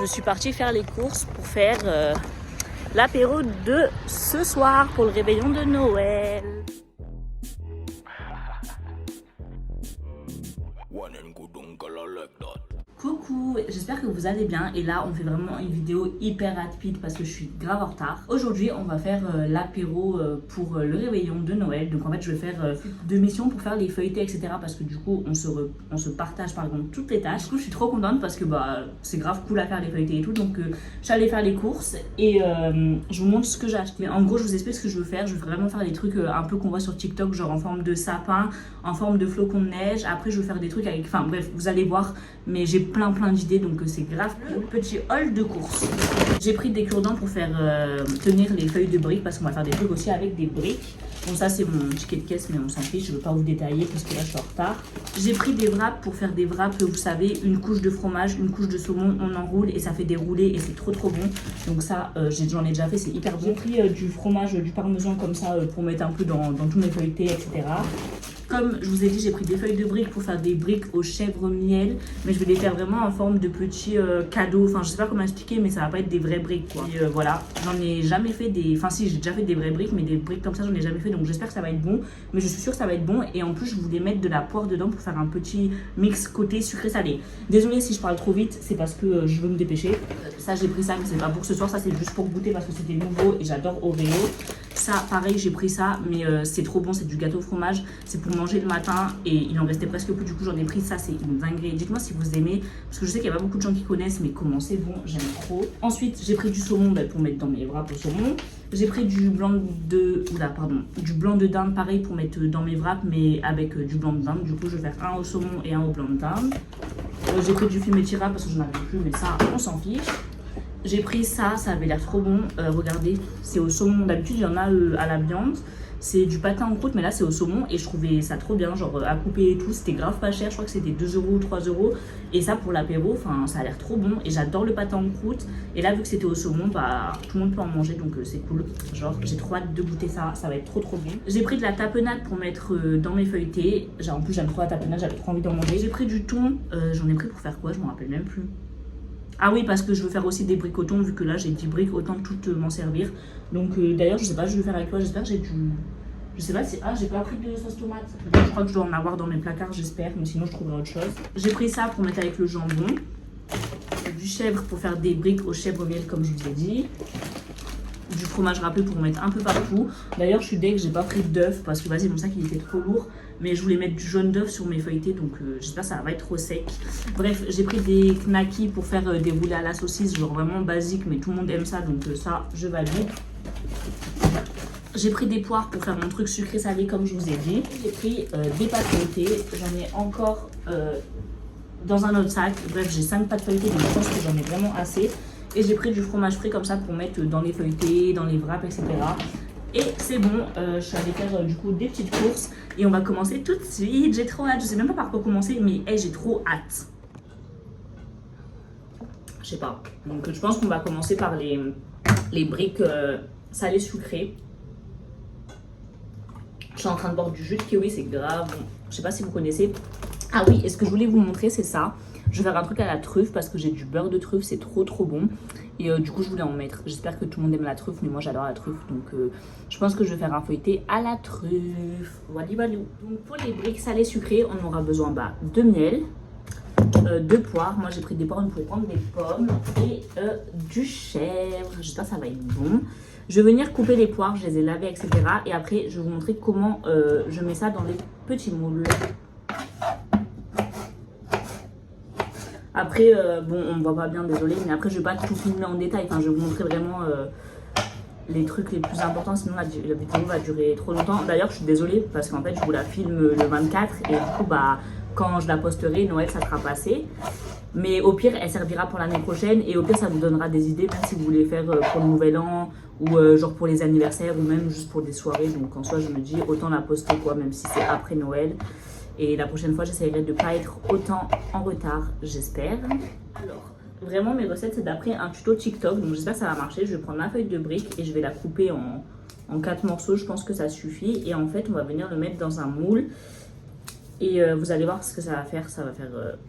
je suis partie faire les courses pour faire l'apéro de ce soir pour le réveillon de Noël. Coucou, j'espère que vous allez bien et là on fait vraiment une vidéo hyper rapide parce que je suis grave en retard. Aujourd'hui on va faire l'apéro pour le réveillon de Noël. Donc en fait je vais faire 2 missions pour faire les feuilletés etc. Parce que du coup on se partage par exemple toutes les tâches. Du coup je suis trop contente parce que c'est grave cool à faire les feuilletés et tout. Donc j'allais faire les courses et je vous montre ce que j'ai acheté. En gros je vous explique ce que je veux faire. Je veux vraiment faire des trucs un peu qu'on voit sur TikTok, genre en forme de sapin, en forme de flocons de neige. Après je veux faire des trucs avec, enfin bref vous allez voir, mais j'ai plein d'idées donc c'est grave cool. Petit haul de course. J'ai pris des cure-dents pour faire tenir les feuilles de briques parce qu'on va faire des trucs aussi avec des briques. Bon ça c'est mon ticket de caisse mais on s'en fiche, je veux pas vous détailler parce que là je suis en retard. J'ai pris des wraps pour faire des wraps, vous savez, une couche de fromage, une couche de saumon, on enroule et ça fait des roulés et c'est trop bon. Donc ça j'en ai déjà fait, c'est hyper bon. J'ai pris du fromage, du parmesan comme ça pour mettre un peu dans tous mes feuilletés etc. Comme je vous ai dit, j'ai pris des feuilles de briques pour faire des briques au chèvre miel. Mais je vais les faire vraiment en forme de petits cadeaux. Enfin, je sais pas comment expliquer, mais ça va pas être des vraies briques, quoi. Et voilà, j'en ai jamais fait des... Enfin si, j'ai déjà fait des vraies briques, mais des briques comme ça, j'en ai jamais fait. Donc j'espère que ça va être bon. Mais je suis sûre que ça va être bon. Et en plus, je voulais mettre de la poire dedans pour faire un petit mix côté sucré-salé. Désolée si je parle trop vite, c'est parce que je veux me dépêcher. Ça, j'ai pris ça, mais c'est pas pour ce soir. Ça, c'est juste pour goûter parce que c'était nouveau et j'adore Oreo. Ça, pareil, j'ai pris ça, mais c'est trop bon, c'est du gâteau au fromage. C'est pour manger le matin et il en restait presque plus. Du coup, j'en ai pris ça, c'est une dinguerie. Dites-moi si vous aimez, parce que je sais qu'il n'y a pas beaucoup de gens qui connaissent, mais comment c'est bon, j'aime trop. Ensuite, j'ai pris du saumon pour mettre dans mes wraps au saumon. J'ai pris du blanc de dinde, pareil, pour mettre dans mes wraps, mais avec du blanc de dinde. Du coup, je vais faire un au saumon et un au blanc de dinde. J'ai pris du fumé-tira parce que je n'en avais plus, mais ça, on s'en fiche. J'ai pris ça, ça avait l'air trop bon. Regardez, c'est au saumon. D'habitude, il y en a à la viande. C'est du patin en croûte, mais là, c'est au saumon. Et je trouvais ça trop bien, genre à couper et tout. C'était grave pas cher. Je crois que c'était 2 €, 3 €. Et ça, pour l'apéro, ça a l'air trop bon. Et j'adore le patin en croûte. Et là, vu que c'était au saumon, tout le monde peut en manger. Donc, c'est cool. Genre, j'ai trop hâte de goûter ça. Ça va être trop bon. J'ai pris de la tapenade pour mettre dans mes feuilletés. En plus, j'aime trop la tapenade. J'avais trop envie d'en manger. J'ai pris du thon. J'en ai pris pour faire quoi? Je m'en rappelle même plus. Ah oui, parce que je veux faire aussi des briques au thon, vu que là j'ai 10 briques, autant toutes m'en servir. Donc d'ailleurs, je sais pas, je vais faire avec quoi, j'espère que j'ai du... Je sais pas si... Ah, j'ai pas pris de sauce tomate. Je crois que je dois en avoir dans mes placards, j'espère, mais sinon je trouverai autre chose. J'ai pris ça pour mettre avec le jambon. Du chèvre pour faire des briques au chèvre miel, comme je vous ai dit. Du fromage râpé pour mettre un peu partout. D'ailleurs, je suis deg, j'ai pas pris d'œuf parce que vas-y, mon sac il était trop lourd. Mais je voulais mettre du jaune d'œuf sur mes feuilletés, donc j'espère que ça va pas être trop sec. Bref, j'ai pris des knackis pour faire des roulés à la saucisse, genre vraiment basique, mais tout le monde aime ça, donc ça, je valide. J'ai pris des poires pour faire mon truc sucré-salé, comme je vous ai dit. J'ai pris des pâtes feuilletées, j'en ai encore dans un autre sac. Bref, j'ai 5 pâtes feuilletées, donc je pense que j'en ai vraiment assez. Et j'ai pris du fromage frais comme ça pour mettre dans les feuilletés, dans les wraps, etc. Et c'est bon, je suis allée faire du coup des petites courses et on va commencer tout de suite. J'ai trop hâte, je sais même pas par quoi commencer, mais j'ai trop hâte. Je sais pas. Donc je pense qu'on va commencer par les briques salées sucrées. Je suis en train de boire du jus de kiwi, c'est grave bon. Je sais pas si vous connaissez. Ah oui, et ce que je voulais vous montrer, c'est ça. Je vais faire un truc à la truffe parce que j'ai du beurre de truffe, c'est trop bon. Et du coup, je voulais en mettre. J'espère que tout le monde aime la truffe, mais moi j'adore la truffe. Donc je pense que je vais faire un feuilleté à la truffe. Voilà. Donc pour les briques salées sucrées, on aura besoin de miel, de poires. Moi j'ai pris des poires, vous pouvez prendre des pommes et du chèvre. J'espère que ça va être bon. Je vais venir couper les poires, je les ai lavées, etc. Et après, je vais vous montrer comment je mets ça dans les petits moules. Après, bon, on ne voit pas bien, désolé, mais après, je ne vais pas tout filmer en détail. Enfin, je vais vous montrer vraiment les trucs les plus importants, sinon la vidéo va durer trop longtemps. D'ailleurs, je suis désolée parce qu'en fait, je vous la filme le 24 et du coup, quand je la posterai, Noël, ça sera passé. Mais au pire, elle servira pour l'année prochaine et au pire, ça vous donnera des idées, même si vous voulez faire pour le Nouvel An ou genre pour les anniversaires ou même juste pour des soirées. Donc, en soi, je me dis, autant la poster, quoi, même si c'est après Noël. Et la prochaine fois, j'essaierai de ne pas être autant en retard, j'espère. Alors, vraiment, mes recettes, c'est d'après un tuto TikTok. Donc, j'espère que ça va marcher. Je vais prendre ma feuille de brique et je vais la couper en 4 morceaux. Je pense que ça suffit. Et en fait, on va venir le mettre dans un moule. Et vous allez voir ce que ça va faire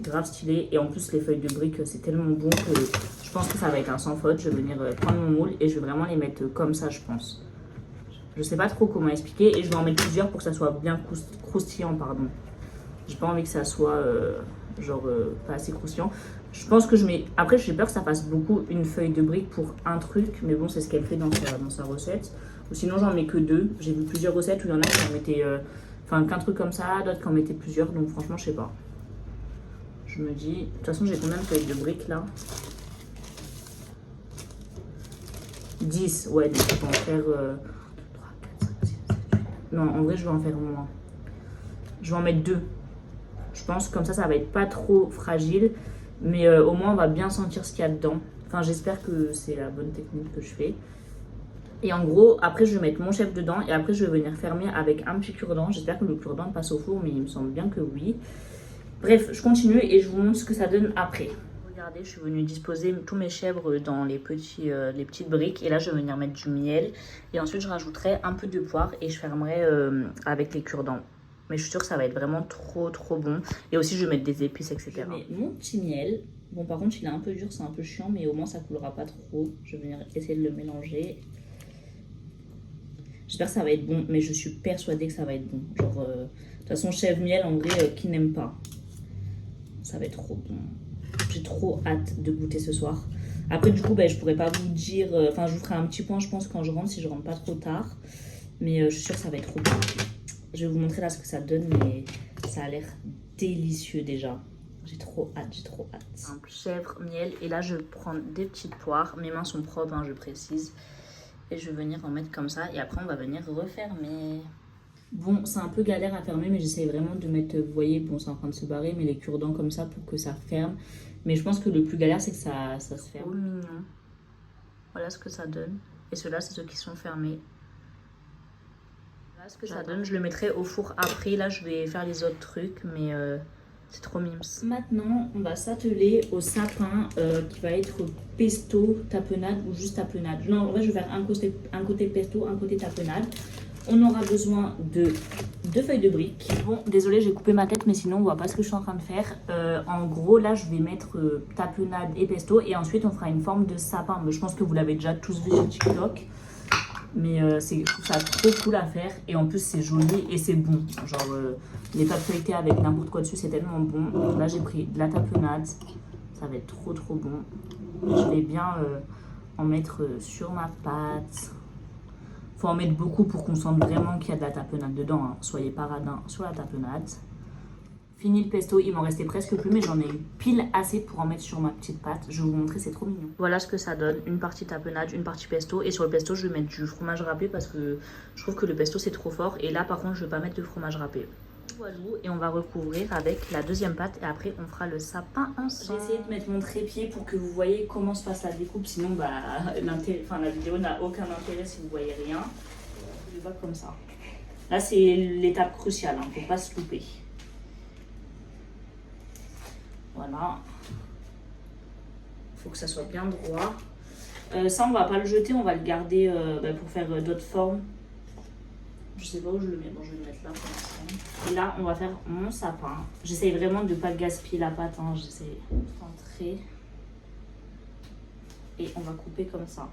grave stylé. Et en plus les feuilles de briques c'est tellement bon que je pense que ça va être un sans faute. Je vais venir prendre mon moule et je vais vraiment les mettre comme ça je pense. Je sais pas trop comment expliquer et je vais en mettre plusieurs pour que ça soit bien croustillant pardon. J'ai pas envie que ça soit pas assez croustillant. Je pense que je mets... Après j'ai peur que ça fasse beaucoup une feuille de brique pour un truc. Mais bon c'est ce qu'elle fait dans sa recette. Ou sinon j'en mets que 2. J'ai vu plusieurs recettes où il y en a qui en mettaient... Enfin qu'un truc comme ça, d'autres qui en mettaient plusieurs. Donc franchement je sais pas. Je me dis... De toute façon j'ai combien de feuilles de briques là? 10. Ouais donc je peux en faire... 3, 4, 5, 6, 7, 8. Non en vrai je vais en faire moins. Je vais en mettre 2. Je pense comme ça va être pas trop fragile. Mais au moins on va bien sentir ce qu'il y a dedans. Enfin j'espère que c'est la bonne technique que je fais. Et en gros après je vais mettre mon chef dedans. Et après je vais venir fermer avec un petit cure-dent. J'espère que le cure-dent passe au four. Mais il me semble bien que oui. Bref je continue et je vous montre ce que ça donne après. Regardez je suis venue disposer tous mes chèvres dans les petites briques. Et là je vais venir mettre du miel. Et ensuite je rajouterai un peu de poire. Et je fermerai avec les cure-dents. Mais je suis sûre que ça va être vraiment trop bon. Et aussi, je vais mettre des épices, etc. Je mets mon petit miel. Bon, par contre, il est un peu dur, c'est un peu chiant. Mais au moins, ça coulera pas trop. Je vais venir essayer de le mélanger. J'espère que ça va être bon. Mais je suis persuadée que ça va être bon. Genre, de toute façon, chèvre miel, en vrai, qui n'aime pas? Ça va être trop bon. J'ai trop hâte de goûter ce soir. Après, du coup, ben, je pourrais pas vous dire... Enfin, je vous ferai un petit point, je pense, quand je rentre, si je rentre pas trop tard. Mais je suis sûre que ça va être trop bon. Je vais vous montrer là ce que ça donne, mais ça a l'air délicieux déjà. J'ai trop hâte, j'ai trop hâte. Simple, chèvre, miel. Et là, je prends des petites poires. Mes mains sont propres, hein, je précise. Et je vais venir en mettre comme ça. Et après, on va venir refermer. Bon, c'est un peu galère à fermer, mais j'essaie vraiment de mettre... Vous voyez, bon, c'est en train de se barrer, mais les cure-dents comme ça pour que ça ferme. Mais je pense que le plus galère, c'est que ça se ferme. Trop mignon. Voilà ce que ça donne. Et ceux-là, c'est ceux qui sont fermés. Ce que ça donne, je le mettrai au four après. Là, je vais faire les autres trucs, mais c'est trop mimes. Maintenant, on va s'atteler au sapin qui va être pesto, tapenade ou juste tapenade. Non, en vrai, je vais faire un côté pesto, un côté tapenade. On aura besoin de 2 feuilles de briques. Bon, désolée, j'ai coupé ma tête, mais sinon, on voit pas ce que je suis en train de faire. En gros, là, je vais mettre tapenade et pesto. Et ensuite, on fera une forme de sapin. Mais je pense que vous l'avez déjà tous vu sur TikTok. Mais je trouve ça trop cool à faire. Et en plus, c'est joli et c'est bon. Genre, les pâtes feuilletées avec n'importe quoi dessus, c'est tellement bon. Donc là, j'ai pris de la tapenade. Ça va être trop bon. Je vais bien en mettre sur ma pâte. Faut en mettre beaucoup pour qu'on sente vraiment qu'il y a de la tapenade dedans. Hein. Soyez pas radin sur la tapenade. Fini le pesto, il m'en restait presque plus, mais j'en ai eu pile assez pour en mettre sur ma petite pâte. Je vais vous montrer, c'est trop mignon. Voilà ce que ça donne, une partie tapenade, une partie pesto. Et sur le pesto, je vais mettre du fromage râpé parce que je trouve que le pesto c'est trop fort. Et là par contre, je vais pas mettre de fromage râpé. Voilà, et on va recouvrir avec la deuxième pâte et après on fera le sapin ensemble. J'ai essayé de mettre mon trépied pour que vous voyez comment se passe la découpe, sinon bah, la vidéo n'a aucun intérêt si vous voyez rien. Je vais pas comme ça. Là c'est l'étape cruciale, hein, faut pas se louper. Voilà. Il faut que ça soit bien droit. Ça, on va pas le jeter, on va le garder pour faire d'autres formes. Je sais pas où je le mets. Bon, je vais le mettre là pour l'instant. Et là, on va faire mon sapin. J'essaye vraiment de ne pas gaspiller la pâte. Hein. J'essaie d'entrer. Et on va couper comme ça.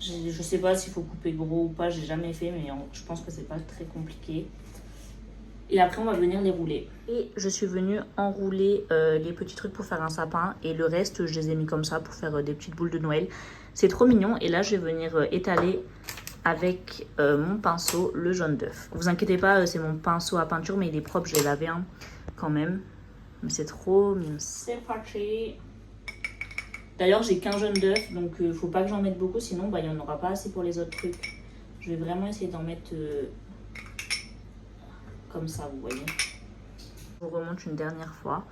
Je sais pas s'il faut couper gros ou pas. J'ai jamais fait, mais je pense que c'est pas très compliqué. Et après, on va venir les rouler. Et je suis venue enrouler les petits trucs pour faire un sapin. Et le reste, je les ai mis comme ça pour faire des petites boules de Noël. C'est trop mignon. Et là, je vais venir étaler avec mon pinceau le jaune d'œuf. Vous inquiétez pas, c'est mon pinceau à peinture, mais il est propre. J'ai lavé un quand même. Mais c'est trop mignon. C'est parti. D'ailleurs, j'ai qu'un jaune d'œuf. Donc, faut pas que j'en mette beaucoup. Sinon, il n'y en aura pas assez pour les autres trucs. Je vais vraiment essayer d'en mettre... comme ça, vous voyez. Je vous remonte une dernière fois.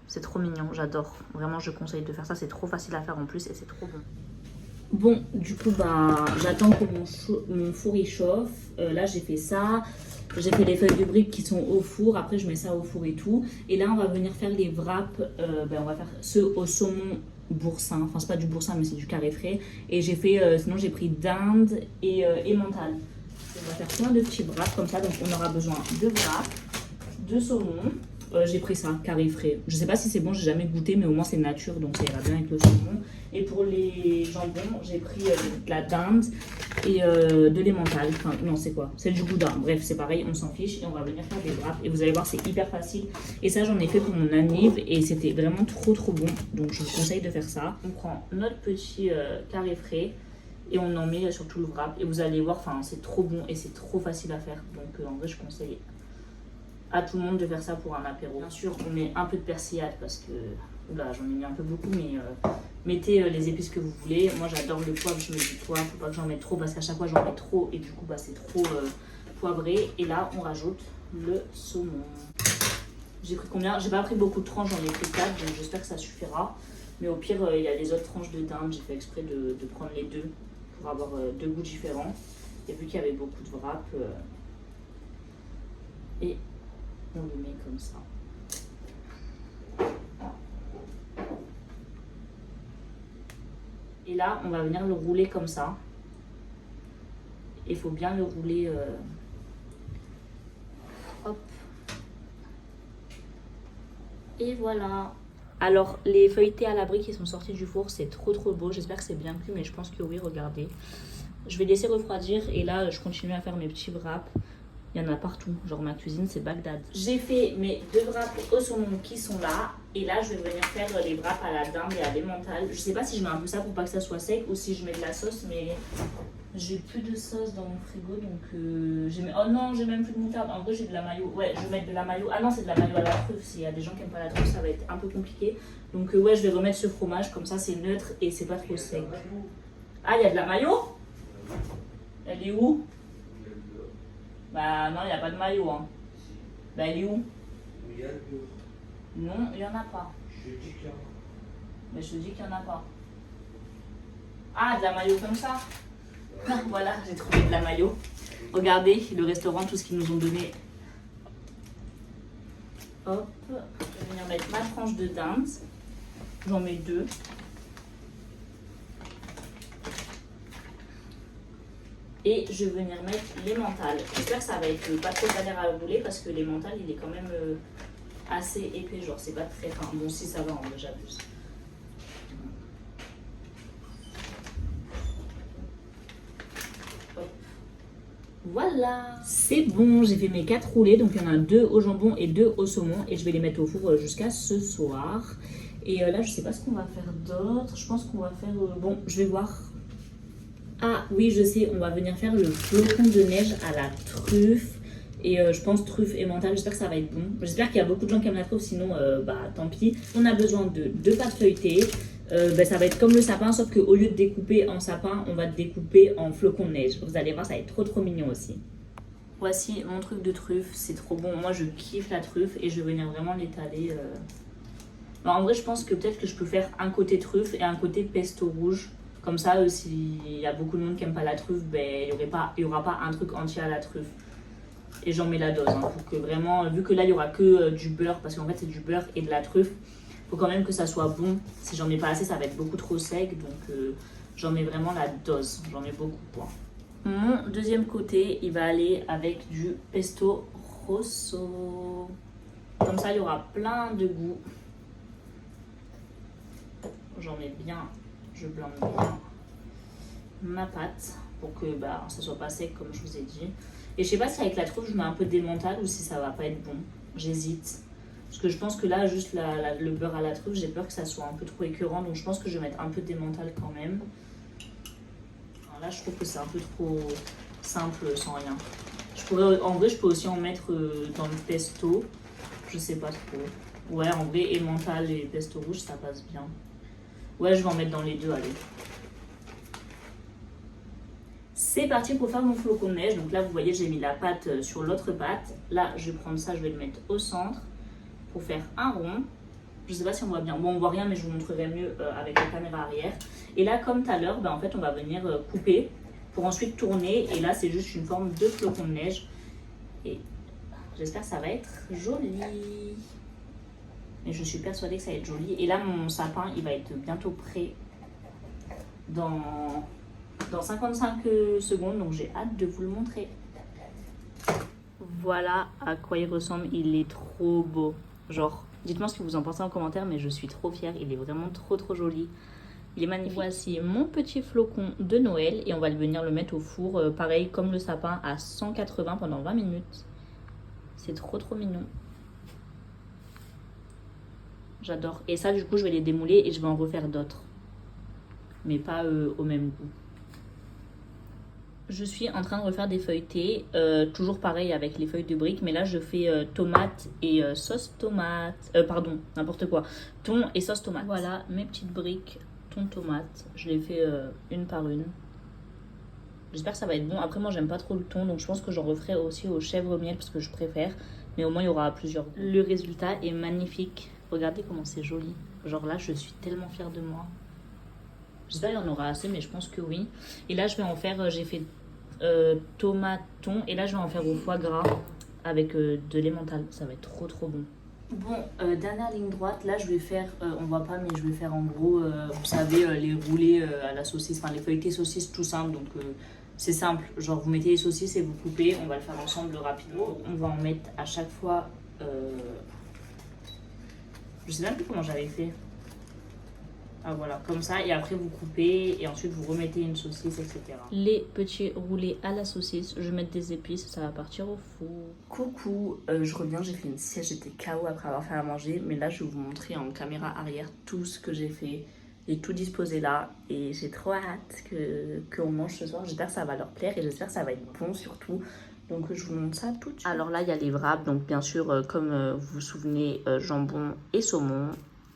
C'est trop mignon, j'adore. Vraiment, je conseille de faire ça. C'est trop facile à faire en plus et c'est trop bon. Bon, du coup, j'attends que mon four il chauffe. Là, j'ai fait ça. J'ai fait les feuilles de briques qui sont au four. Après, je mets ça au four et tout. Et là, on va venir faire les wraps. On va faire ceux au saumon boursin. Enfin, c'est pas du boursin, mais c'est du carré frais. Et j'ai fait, sinon, j'ai pris dinde et mental. On va faire plein de petits wraps comme ça, donc on aura besoin de wraps. 2 saumons. J'ai pris ça, carré frais. Je sais pas si c'est bon, j'ai jamais goûté, mais au moins c'est nature, donc ça ira bien avec le saumon. Et pour les jambons, j'ai pris de la dinde et de l'emmental. Enfin, non, c'est quoi? C'est du boudin. Bref, c'est pareil, on s'en fiche et on va venir faire des wraps. Et vous allez voir, c'est hyper facile. Et ça, j'en ai fait pour mon anniv et c'était vraiment trop bon. Donc, je vous conseille de faire ça. On prend notre petit carré frais et on en met sur tout le wrap. Et vous allez voir, enfin, c'est trop bon et c'est trop facile à faire. Donc, en vrai, je conseille à tout le monde de faire ça pour un apéro. Bien sûr, on met un peu de persillade parce que là, j'en ai mis un peu beaucoup, mais mettez les épices que vous voulez. Moi, j'adore le poivre, je mets du poivre. Faut pas que j'en mette trop parce qu'à chaque fois, j'en mets trop et du coup, bah, c'est trop poivré. Et là, on rajoute le saumon. J'ai pris combien? J'ai pas pris beaucoup de tranches, j'en ai pris 4, donc j'espère que ça suffira. Mais au pire, il y a les autres tranches de dinde. J'ai fait exprès de prendre les deux pour avoir deux goûts différents. Et vu qu'il y avait beaucoup de wrap, et on le met comme ça. Et là, on va venir le rouler comme ça. Il faut bien le rouler. Hop. Et voilà. Alors, les feuilletés à l'abri qui sont sortis du four, c'est trop beau. J'espère que c'est bien cuit, mais je pense que oui, regardez. Je vais laisser refroidir et là, je continue à faire mes petits wraps. Il y en a partout, genre ma cuisine c'est Bagdad. J'ai fait mes 2 wraps au saumon qui sont là. Et là je vais venir faire les wraps à la dinde et à l'emmental. Je sais pas si je mets un peu ça pour pas que ça soit sec ou si je mets de la sauce, mais j'ai plus de sauce dans mon frigo donc oh non, j'ai même plus de moutarde. En vrai j'ai de la mayo. Ouais, je vais mettre de la mayo. Ah non, c'est de la mayo à la truffe. S'il y a des gens qui aiment pas la truffe, ça va être un peu compliqué. Donc ouais, je vais remettre ce fromage comme ça, c'est neutre et c'est pas trop sec. Ah, il y a de la mayo? Elle est où? Bah non, il n'y a pas de maillot. Hein. Bah elle est où? Non, il n'y en a pas. Je dis qu'il y en a. Mais je te dis qu'il n'y en a pas. Ah, de la maillot comme ça? Voilà, j'ai trouvé de la maillot. Regardez, le restaurant, tout ce qu'ils nous ont donné. Hop, je vais venir mettre ma tranche de dinde. J'en mets 2. Et je vais venir mettre l'emmental. J'espère que ça va être pas trop galère à rouler parce que l'emmental il est quand même assez épais. Genre c'est pas très fin. Bon si ça va, en vrai j'abuse. Voilà, c'est bon, j'ai fait mes 4 roulés. Donc il y en a 2 au jambon et 2 au saumon. Et je vais les mettre au four jusqu'à ce soir. Et là je sais pas ce qu'on va faire d'autre. Je pense qu'on va faire... bon, je vais voir. Ah oui, je sais, on va venir faire le flocon de neige à la truffe. Et je pense truffe et emmental, j'espère que ça va être bon. J'espère qu'il y a beaucoup de gens qui aiment la truffe, sinon bah tant pis. On a besoin de 2 pâtes feuilletées. Bah, ça va être comme le sapin, sauf qu'au lieu de découper en sapin, on va découper en flocon de neige. Vous allez voir, ça va être trop mignon aussi. Voici mon truc de truffe, c'est trop bon. Moi je kiffe la truffe et je vais venir vraiment l'étaler. Bah, en vrai, je pense que peut-être que je peux faire un côté truffe et un côté pesto rouge. Comme ça, s'il y a beaucoup de monde qui n'aime pas la truffe, ben, il n'y aura pas un truc entier à la truffe. Et j'en mets la dose, hein, pour que vraiment, vu que là, il n'y aura que du beurre, parce qu'en fait, c'est du beurre et de la truffe. Il faut quand même que ça soit bon. Si j'en mets pas assez, ça va être beaucoup trop sec. Donc, j'en mets vraiment la dose. J'en mets beaucoup, quoi. Mon deuxième côté, il va aller avec du pesto rosso. Comme ça, il y aura plein de goûts. J'en mets bien. Je blende bien ma pâte pour que bah, ça soit pas sec comme je vous ai dit. Et je sais pas si avec la truffe je mets un peu d'emmental ou si ça va pas être bon. J'hésite. Parce que je pense que là, juste le beurre à la truffe, j'ai peur que ça soit un peu trop écœurant. Donc je pense que je vais mettre un peu d'emmental quand même. Alors là, je trouve que c'est un peu trop simple sans rien. En vrai, je peux aussi en mettre dans le pesto. Je sais pas trop. Ouais, en vrai, emmental et pesto rouge, ça passe bien. Ouais, je vais en mettre dans les deux, allez. C'est parti pour faire mon flocon de neige. Donc là, vous voyez, j'ai mis la pâte sur l'autre pâte. Là, je vais prendre ça, je vais le mettre au centre pour faire un rond. Je sais pas si on voit bien. Bon, on voit rien, mais je vous montrerai mieux avec la caméra arrière. Et là, comme tout à l'heure, en fait, on va venir couper pour ensuite tourner. Et là, c'est juste une forme de flocon de neige. Et j'espère que ça va être joli. Mais je suis persuadée que ça va être joli. Et là, mon sapin, il va être bientôt prêt dans 55 secondes. Donc, j'ai hâte de vous le montrer. Voilà à quoi il ressemble, il est trop beau. Genre, dites-moi ce que vous en pensez en commentaire, mais je suis trop fière, il est vraiment trop joli. Il est magnifique. Voici mon petit flocon de Noël et on va venir le mettre au four, pareil comme le sapin, à 180 pendant 20 minutes. C'est trop mignon. J'adore. Et ça, du coup, je vais les démouler et je vais en refaire d'autres. Mais pas au même goût. Je suis en train de refaire des feuilletés, toujours pareil avec les feuilles de briques, mais là je fais tomate et sauce tomate, pardon, n'importe quoi, thon et sauce tomate. Voilà mes petites briques thon tomate, je les fais une par une. J'espère que ça va être bon. Après moi j'aime pas trop le thon, donc je pense que j'en referai aussi au chèvre miel parce que je préfère, mais au moins il y aura plusieurs. Le résultat est magnifique, regardez comment c'est joli. Genre là je suis tellement fière de moi. J'espère qu'il y en aura assez, mais je pense que oui. Et là je vais en faire, j'ai fait tomate, thon, et là je vais en faire au foie gras avec de l'emmental, ça va être trop bon. Bon, dernière ligne droite, là je vais faire, on voit pas mais je vais faire en gros, vous savez, les roulés à la saucisse, enfin les feuilletés saucisses tout simple, donc c'est simple, genre vous mettez les saucisses et vous coupez, on va le faire ensemble rapidement. On va en mettre à chaque fois, je sais même plus comment j'avais fait. Ah voilà, comme ça, et après vous coupez, et ensuite vous remettez une saucisse, etc. Les petits roulés à la saucisse, je vais mettre des épices, ça va partir au four. Coucou, je reviens, j'ai fait une sieste, j'étais KO après avoir fait à manger, mais là je vais vous montrer en caméra arrière tout ce que j'ai fait. J'ai tout disposé là, et j'ai trop hâte qu'on mange ce soir, j'espère que ça va leur plaire, et j'espère que ça va être bon surtout. Donc je vous montre ça tout de suite. Alors là, il y a les wraps, donc bien sûr, comme vous vous souvenez, jambon et saumon.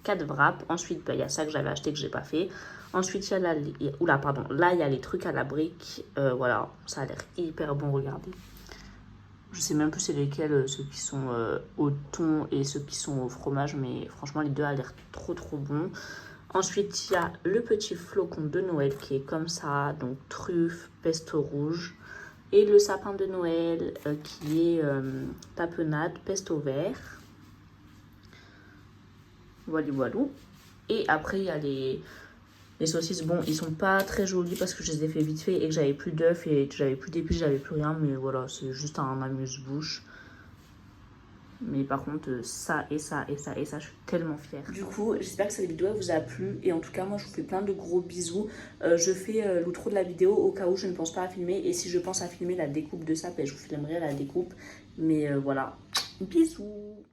4 wraps. Ensuite, il y a ça que j'avais acheté que j'ai pas fait. Ensuite, il y a là, là, il y a les trucs à la brique. Voilà, ça a l'air hyper bon, regardez. Je sais même plus c'est lesquels, ceux qui sont au thon et ceux qui sont au fromage, mais franchement, les deux a l'air trop bons. Ensuite, il y a le petit flocon de Noël qui est comme ça, donc truffe, pesto rouge. Et le sapin de Noël qui est tapenade, pesto vert. Voilà. Et après, il y a les saucisses. Bon, ils sont pas très jolis parce que je les ai fait vite fait et que j'avais plus d'œufs et que j'avais plus d'épices, j'avais plus rien. Mais voilà, c'est juste un amuse-bouche. Mais par contre, ça, je suis tellement fière. Du coup, j'espère que cette vidéo vous a plu. Et en tout cas, moi, je vous fais plein de gros bisous. Je fais l'outro de la vidéo au cas où je ne pense pas à filmer. Et si je pense à filmer la découpe de ça, ben, je vous filmerai la découpe. Mais voilà, bisous.